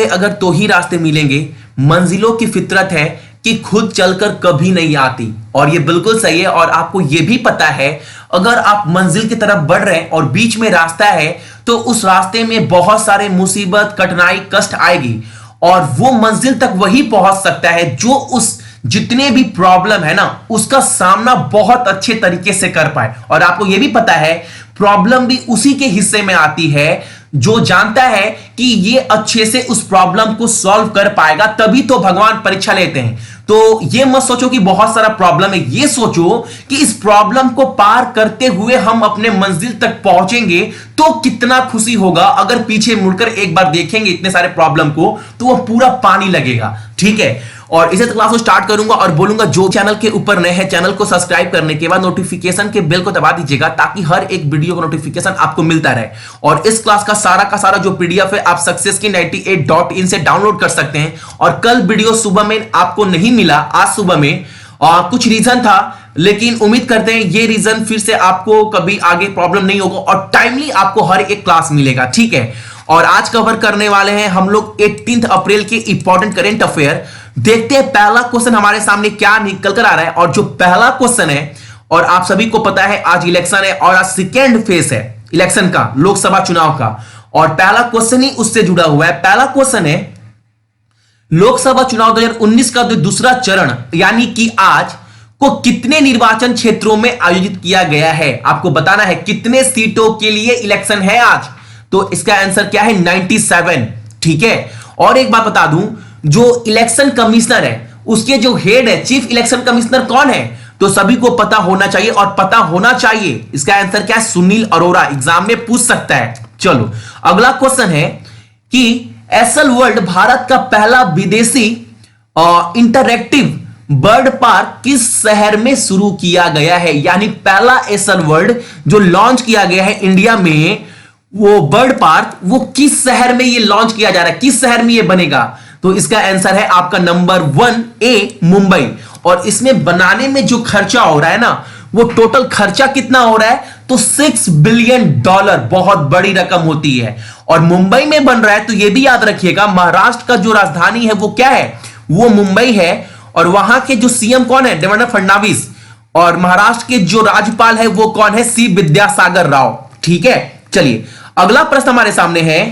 चलोगे अगर तो ही रास्ते मिलेंगे। मंजिलों की फितरत है कि खुद चलकर कभी नहीं आती, और ये बिल्कुल सही है। और आपको ये भी पता है अगर आप मंजिल की तरफ बढ़ रहे हैं और बीच में रास्ता है तो उस रास्ते में बहुत सारे मुसीबत, कठिनाई, कष्ट आएगी, और वो मंजिल तक वही पहुंच सकता है जो उस जितने भी प्रॉब्लम है ना उसका सामना बहुत अच्छे तरीके से कर पाए। और आपको यह भी पता है प्रॉब्लम भी उसी के हिस्से में आती है जो जानता है कि ये अच्छे से उस प्रॉब्लम को सॉल्व कर पाएगा, तभी तो भगवान परीक्षा लेते हैं। तो ये मत सोचो कि बहुत सारा प्रॉब्लम है, ये सोचो कि इस प्रॉब्लम को पार करते हुए हम अपने मंजिल तक पहुंचेंगे तो कितना खुशी होगा। अगर पीछे मुड़कर एक बार देखेंगे इतने सारे प्रॉब्लम को तो वो पूरा पानी लगेगा। ठीक है, और इसे क्लास को स्टार्ट करूंगा और बोलूंगा जो चैनल के ऊपर नए हैं चैनल को सब्सक्राइब करने के बाद नोटिफिकेशन के बेल को दबा दीजिएगा ताकि हर एक वीडियो का नोटिफिकेशन आपको मिलता रहे। और इस क्लास का सारा जो पीडीएफ है आप सक्सेस की 98.in से डाउनलोड कर सकते हैं। और कल वीडियो सुबह में आपको नहीं मिला, आज सुबह में कुछ रीजन था, लेकिन उम्मीद करते हैं ये रीजन फिर से आपको कभी आगे प्रॉब्लम नहीं होगा और टाइमली आपको हर एक क्लास मिलेगा। ठीक है, और आज कवर करने वाले हैं हम लोग 18 अप्रैल के इंपॉर्टेंट करंट अफेयर। देखते हैं पहला क्वेश्चन हमारे सामने क्या निकल कर आ रहा है। और जो पहला क्वेश्चन है, और आप सभी को पता है आज इलेक्शन है और आज सेकेंड फेज है इलेक्शन का, लोकसभा चुनाव का, और पहला क्वेश्चन ही उससे जुड़ा हुआ है। पहला क्वेश्चन है लोकसभा चुनाव 2019 का दूसरा चरण यानी कि आज को कितने निर्वाचन क्षेत्रों में आयोजित किया गया है। आपको बताना है कितने सीटों के लिए इलेक्शन है आज, तो इसका आंसर क्या है 97। ठीक है, और एक बात बता दूं, जो इलेक्शन कमिश्नर है उसके जो हेड है चीफ इलेक्शन कमिश्नर कौन है, तो सभी को पता होना चाहिए, और पता होना चाहिए इसका आंसर क्या है सुनील अरोड़ा। एग्जाम में पूछ सकता है। चलो अगला क्वेश्चन है कि एसएल वर्ल्ड भारत का पहला विदेशी इंटरैक्टिव बर्ड पार्क किस शहर में शुरू किया गया है। यानी पहला एसएल वर्ल्ड जो लॉन्च किया गया है इंडिया में, वो बर्ड पार्क वो किस शहर में ये लॉन्च किया जा रहा है, किस शहर में ये बनेगा, तो इसका आंसर है आपका नंबर 1 ए मुंबई। और इसमें बनाने में जो खर्चा हो रहा है ना, वो टोटल खर्चा कितना हो रहा है, तो $6 बिलियन, बहुत बड़ी रकम होती है। और मुंबई में बन रहा है, तो ये भी याद रखिएगा महाराष्ट्र का जो राजधानी है वो क्या है, वो मुंबई है। और वहां के जो सीएम कौन है, देवेंद्र फडणवीस, और महाराष्ट्र के जो राज्यपाल है वो कौन है, सी विद्यासागर राव। ठीक है, चलिए अगला प्रश्न हमारे सामने है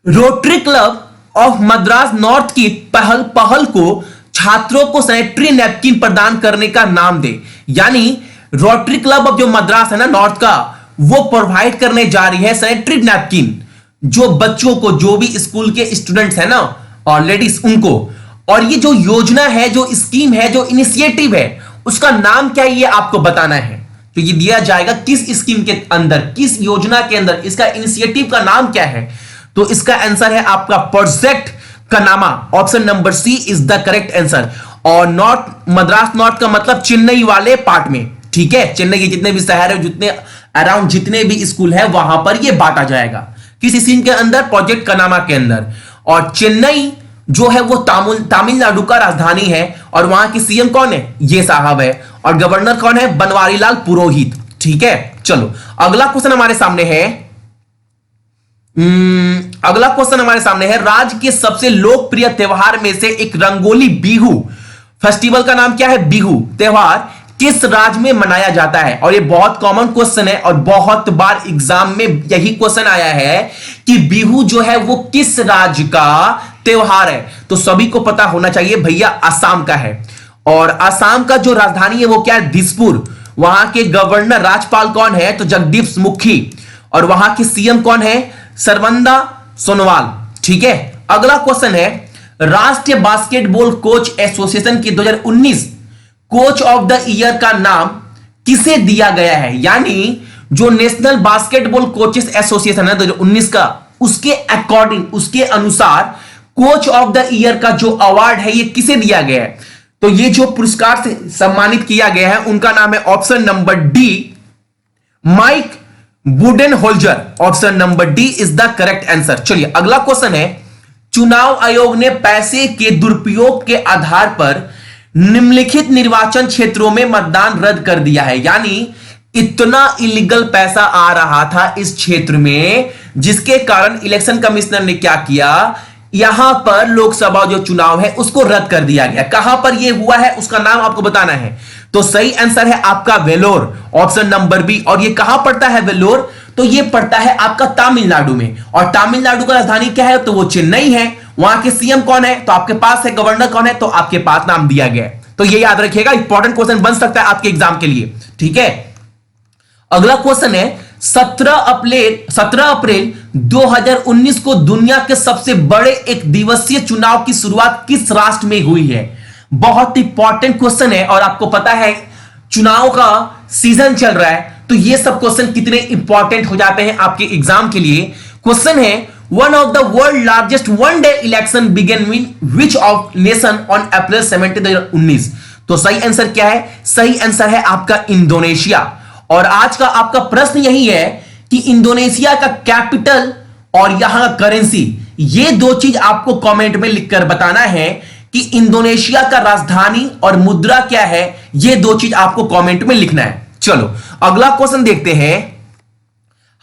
rotary club of Madras north की पहल को छात्रों को सैनिटरी नैपकिन प्रदान करने का नाम दे। यानी रोटरी क्लब ऑफ जो मद्रास है ना नॉर्थ का, वो प्रोवाइड करने जा रही है सैनिटरी नैपकिन जो बच्चों को, जो भी स्कूल के स्टूडेंट्स है ना और लेडीज उनको। और ये जो योजना है, जो स्कीम है, जो इनिशिएटिव है, उसका नाम क्या है ये आपको बताना है। तो ये दिया जाएगा किस स्कीम के अंदर, किस योजना के अंदर, इसका इनिशिएटिव का नाम क्या है, तो इसका आंसर है आपका प्रोजेक्ट कनामा। Option number C is the correct answer. और नॉर्थ, मद्रास नॉर्थ का मतलब चेन्नई वाले पार्ट में। ठीक है, चेन्नई के जितने भी शहर है, जितने अराउंड जितने भी स्कूल है वहां पर ये बांटा जाएगा। किस स्कीम के अंदर, प्रोजेक्ट कनामा के अंदर। और चेन्नई जो है वो तमिलनाडु का राजधानी है, और वहां की सीएम कौन है, ये साहब है, और गवर्नर कौन है, बनवारीलाल पुरोहित। ठीक है, चलो अगला क्वेश्चन हमारे सामने है। अगला क्वेश्चन हमारे सामने है राज्य के सबसे लोकप्रिय त्योहार में से एक रंगोली बिहू फेस्टिवल का नाम क्या है, बिहू त्योहार किस राज्य में मनाया जाता है। और ये बहुत कॉमन क्वेश्चन है और बहुत बार एग्जाम में यही क्वेश्चन आया है कि बिहू जो है वो किस राज्य का त्योहार है, तो सभी को पता होना चाहिए भैया असम का है। और असम का जो राजधानी है वो क्या है, दिसपुर। वहां के गवर्नर राज्यपाल कौन है, तो जगदीप मुखी। और वहां के सीएम कौन है, सर्बानंद सोनोवाल। ठीक है, अगला क्वेश्चन है राष्ट्रीय बास्केटबॉल कोच एसोसिएशन की 2019 कोच ऑफ द ईयर का नाम किसे दिया गया है। यानी जो नेशनल बास्केटबॉल कोचेस एसोसिएशन है 2019 का, उसके अकॉर्डिंग, उसके अनुसार कोच ऑफ द ईयर का जो अवार्ड है ये किसे दिया गया है, तो ये जो पुरस्कार से सम्मानित किया गया है उनका नाम है option number D Mike Budenholzer. Option number D is the correct answer. चलिए अगला क्वेश्चन है चुनाव आयोग ने पैसे के दुरुपयोग के आधार पर निम्नलिखित निर्वाचन क्षेत्रों में मतदान रद्द कर दिया है। यानी इतना इलीगल पैसा आ रहा था इस क्षेत्र में, जिसके कारण इलेक्शन कमिश्नर ने क्या किया यहां पर लोकसभा जो चुनाव है उसको रद्द कर दिया गया। कहां पर यह हुआ है उसका नाम आपको बताना है। तो सही आंसर है आपका वेलोर, ऑप्शन नंबर बी। और यह कहां पड़ता है वेलोर? तो यह पड़ता है आपका तमिलनाडु में। और तमिलनाडु का राजधानी क्या है? तो वो चेन्नई है। वहां के सीएम कौन है? तो आपके पास है। गवर्नर कौन है? तो आपके पास नाम दिया गया है। तो ये याद रखिएगा, इंपॉर्टेंट क्वेश्चन बन सकता है आपके एग्जाम के लिए। ठीक है, अगला क्वेश्चन है 17 अप्रैल 2019 को दुनिया के सबसे बड़े एक दिवसीय चुनाव की शुरुआत किस राष्ट्र में हुई है? बहुत इंपॉर्टेंट क्वेश्चन है। और आपको पता है चुनाव का सीजन चल रहा है, तो ये सब क्वेश्चन कितने इंपॉर्टेंट हो जाते हैं आपके एग्जाम के लिए। क्वेश्चन है one of the world largest one day election began in which of nation on April 17, 2019। तो सही आंसर क्या है? सही आंसर है आपका इंडोनेशिया। और आज का आपका प्रश्न यही है कि इंडोनेशिया का कैपिटल और यहां का करेंसी, ये दो चीज आपको कमेंट में लिखकर बताना है कि इंडोनेशिया का राजधानी और मुद्रा क्या है। ये दो चीज आपको कमेंट में लिखना है। चलो अगला क्वेश्चन देखते हैं।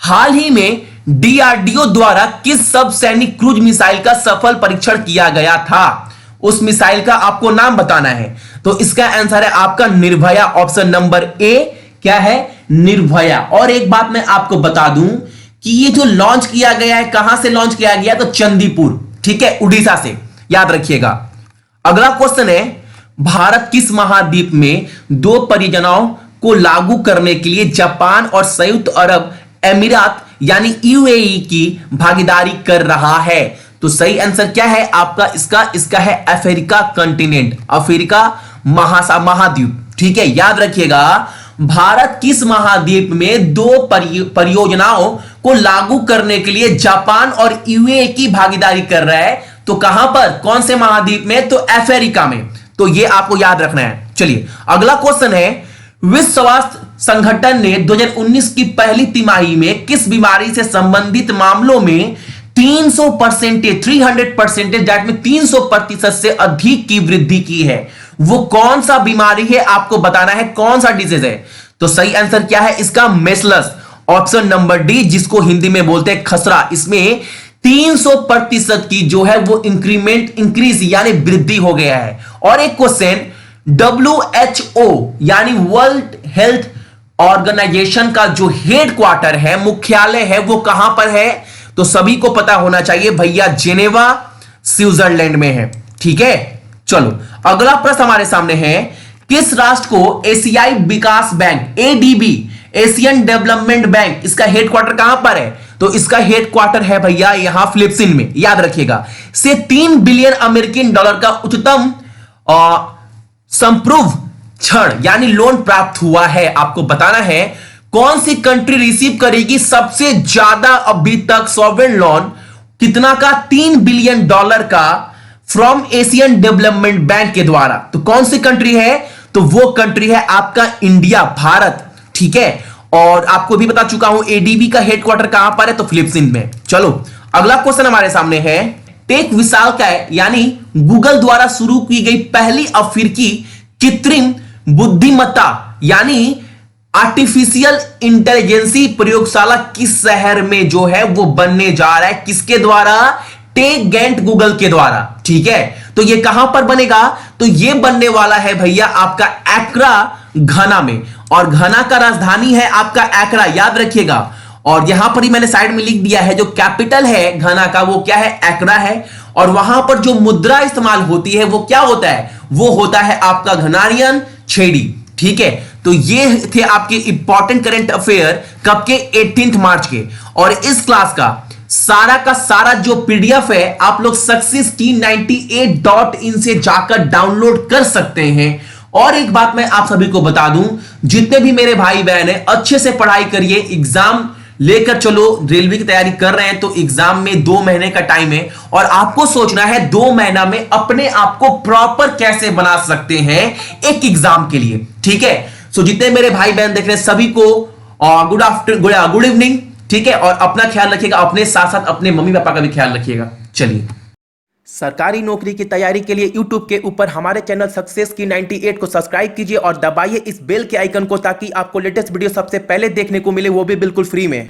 हाल ही में डीआरडीओ द्वारा किस सब सैनिक क्रूज मिसाइल का सफल परीक्षण किया गया था? उस मिसाइल का आपको नाम बताना है। तो इसका आंसर है आपका निर्भया, ऑप्शन नंबर ए। क्या है? निर्भया। और एक बात मैं आपको बता दूं कि ये जो लॉन्च किया गया है, कहां से लॉन्च किया गया? तो चंदीपुर, ठीक है, उड़ीसा से, याद रखिएगा। अगला क्वेश्चन है भारत किस महाद्वीप में दो परियोजनाओं को लागू करने के लिए जापान और संयुक्त अरब अमीरात यानी यूएई की भागीदारी कर रहा है? तो सही आंसर क्या है आपका? इसका है अफ्रीका कंटिनेंट, अफ्रीका महाद्वीप। ठीक है, याद रखिएगा भारत किस महाद्वीप में दो परियोजनाओं को लागू करने के लिए जापान और यूएई की भागीदारी कर रहा है? तो कहां पर, कौन से महाद्वीप में? तो अफ्रीका में। तो ये आपको याद रखना है। चलिए अगला क्वेश्चन है विश्व स्वास्थ्य संगठन ने 2019 की पहली तिमाही में किस बीमारी से संबंधित मामलों में 300% दैट में 300% से अधिक की वृद्धि की है? वो कौन सा बीमारी है आपको बताना है, कौन सा डिजीज है। तो सही आंसर क्या है इसका? मेसलस, ऑप्शन नंबर डी, जिसको हिंदी में बोलते हैं खसरा। इसमें 300% की जो है वो इंक्रीज यानी वृद्धि हो गया है। और एक क्वेश्चन, WHO यानी वर्ल्ड हेल्थ ऑर्गेनाइजेशन का जो हेड क्वार्टर है, मुख्यालय है, वो कहां पर है? तो सभी को पता होना चाहिए भैया, जेनेवा स्विट्जरलैंड में है। ठीक है, चलो अगला प्रश्न हमारे सामने है किस राष्ट्र को एशियाई विकास bank ADB, Asian Development Bank, इसका हेडक्वार्टर कहां पर है? तो इसका हेडक्वार्टर है भैया यहां फिलिपींस में, याद रखिएगा। से 3 बिलियन अमेरिकन डॉलर का उच्चतम संप्रूव क्षण यानी लोन प्राप्त हुआ है। आपको बताना है कौन सी कंट्री रिसीव करेगी सबसे ज्यादा अभी तक सॉवरेन लोन, कितना का? 3 बिलियन डॉलर का फ्रॉम एशियन डेवलपमेंट बैंक के द्वारा। तो कौन सी कंट्री है? तो वो कंट्री है आपका इंडिया, भारत। ठीक है, और आपको भी बता चुका हूं ADB का हेडक्वार्टर कहां पर है? तो फिलिपींस में। चलो अगला क्वेश्चन हमारे सामने है टेक विशालकाय यानी गूगल द्वारा शुरू की गई पहली अफ्रीकी कृत्रिम बुद्धिमत्ता यानी आर्टिफिशियल इंटेलिजेंसी प्रयोगशाला किस शहर में जो है वो बनने जा रहा है? किसके द्वारा? टेक गेंट गूगल के द्वारा। ठीक है, तो ये कहां पर बनेगा? तो ये बनने वाला है भैया आपका एक्रा, घना में। और घना का राजधानी है आपका एक्रा, याद रखिएगा। और यहां पर ही मैंने साइड में लिख दिया है जो कैपिटल है घना का वो क्या है? एक्रा है। और वहां पर जो मुद्रा इस्तेमाल होती है वो क्या होता है? वो होता है आपका घनारियन छेड़ी। ठीक है, तो ये थे आपके इंपॉर्टेंट करंट अफेयर कब के? 18 मार्च के। और इस क्लास का सारा जो PDF है आप लोग success98.in से जाकर डाउनलोड कर सकते हैं। और एक बात मैं आप सभी को बता दूं, जितने भी मेरे भाई बहन हैं अच्छे से पढ़ाई करिए, एग्जाम लेकर चलो। रेलवे की तैयारी कर रहे हैं तो एग्जाम में 2 महीने का टाइम है और आपको सोचना है 2 महीना में अपने आप को प्रॉपर कैसे बना सकते हैं एक एग्जाम के लिए। ठीक है, सो जितने मेरे भाई बहन देख रहे हैं सभी को गुड इवनिंग। ठीक है, और अपना ख्याल रखिएगा, अपने साथ साथ अपने मम्मी पापा का भी ख्याल रखिएगा। चलिए, सरकारी नौकरी की तैयारी के लिए YouTube के ऊपर हमारे चैनल सक्सेस की 98 को सब्सक्राइब कीजिए और दबाइए इस बेल के आइकन को ताकि आपको लेटेस्ट वीडियो सबसे पहले देखने को मिले, वो भी बिल्कुल फ्री में।